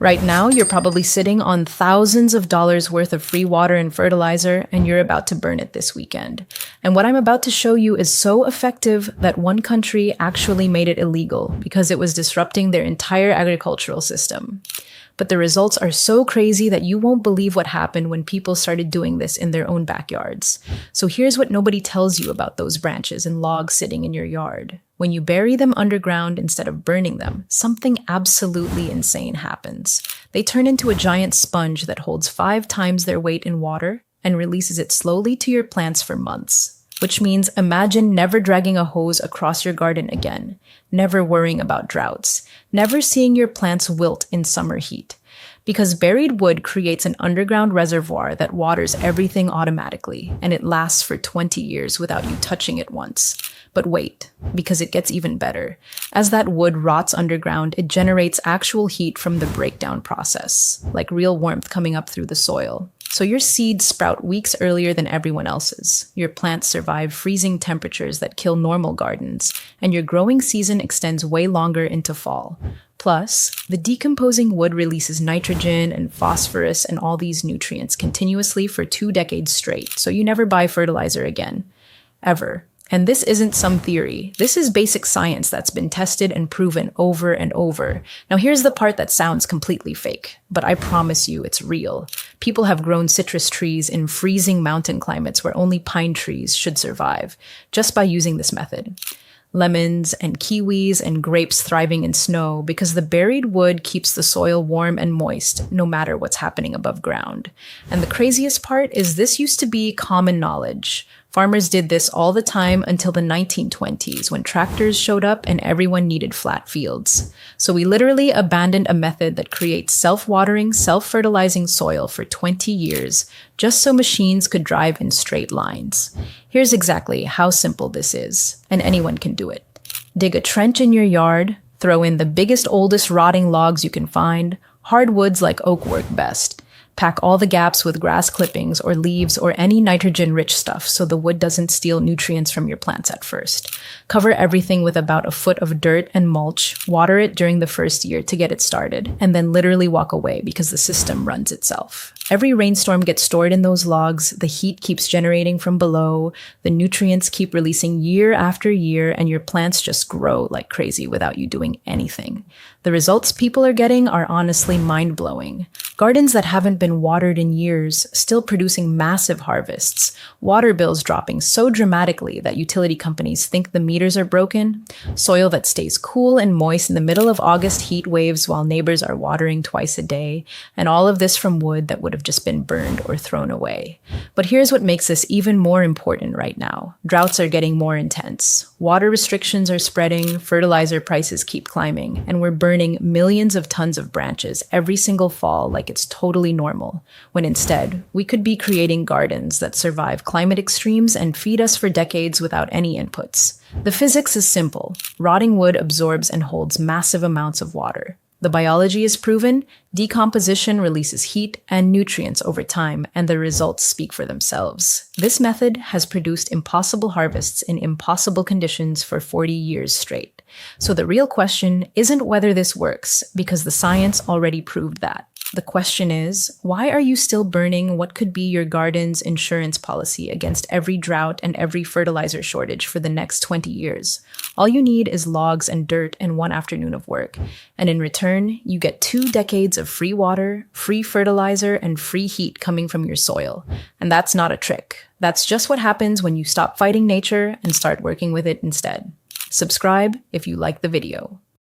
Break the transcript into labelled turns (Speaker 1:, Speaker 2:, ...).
Speaker 1: Right now, you're probably sitting on thousands of dollars worth of free water and fertilizer, and you're about to burn it this weekend. And what I'm about to show you is so effective that one country actually made it illegal because it was disrupting their entire agricultural system. But the results are so crazy that you won't believe what happened when people started doing this in their own backyards. So here's what nobody tells you about those branches and logs sitting in your yard. When you bury them underground instead of burning them, something absolutely insane happens. They turn into a giant sponge that holds 5 times their weight in water and releases it slowly to your plants for months. Which means imagine never dragging a hose across your garden again, never worrying about droughts, never seeing your plants wilt in summer heat. Because buried wood creates an underground reservoir that waters everything automatically, and it lasts for 20 years without you touching it once. But wait, because it gets even better. As that wood rots underground, it generates actual heat from the breakdown process, like real warmth coming up through the soil. So your seeds sprout weeks earlier than everyone else's. Your plants survive freezing temperatures that kill normal gardens, and your growing season extends way longer into fall. Plus, the decomposing wood releases nitrogen and phosphorus and all these nutrients continuously for 2 decades straight, so you never buy fertilizer again. Ever. And this isn't some theory. This is basic science that's been tested and proven over and over. Now here's the part that sounds completely fake, but I promise you it's real. People have grown citrus trees in freezing mountain climates where only pine trees should survive, just by using this method. Lemons and kiwis and grapes thriving in snow because the buried wood keeps the soil warm and moist no matter what's happening above ground. And the craziest part is this used to be common knowledge. Farmers did this all the time until the 1920s when tractors showed up and everyone needed flat fields. So we literally abandoned a method that creates self-watering, self-fertilizing soil for 20 years just so machines could drive in straight lines. Here's exactly how simple this is, and anyone can do it. Dig a trench in your yard, throw in the biggest, oldest rotting logs you can find. Hardwoods like oak work best. Pack all the gaps with grass clippings or leaves or any nitrogen-rich stuff so the wood doesn't steal nutrients from your plants at first. Cover everything with about a foot of dirt and mulch, water it during the first year to get it started, and then literally walk away because the system runs itself. Every rainstorm gets stored in those logs, the heat keeps generating from below, the nutrients keep releasing year after year, and your plants just grow like crazy without you doing anything. The results people are getting are honestly mind-blowing. Gardens that haven't been watered in years, still producing massive harvests. Water bills dropping so dramatically that utility companies think the meters are broken. Soil that stays cool and moist in the middle of August heat waves while neighbors are watering twice a day. And all of this from wood that would have just been burned or thrown away. But here's what makes this even more important right now. Droughts are getting more intense. Water restrictions are spreading, fertilizer prices keep climbing, and we're burning millions of tons of branches every single fall like it's totally normal, when instead, we could be creating gardens that survive climate extremes and feed us for decades without any inputs. The physics is simple. Rotting wood absorbs and holds massive amounts of water. The biology is proven, decomposition releases heat and nutrients over time, and the results speak for themselves. This method has produced impossible harvests in impossible conditions for 40 years straight. So the real question isn't whether this works, because the science already proved that. The question is, why are you still burning what could be your garden's insurance policy against every drought and every fertilizer shortage for the next 20 years? All you need is logs and dirt and 1 afternoon of work. And in return, you get 2 decades of free water, free fertilizer, and free heat coming from your soil. And that's not a trick. That's just what happens when you stop fighting nature and start working with it instead. Subscribe if you like the video.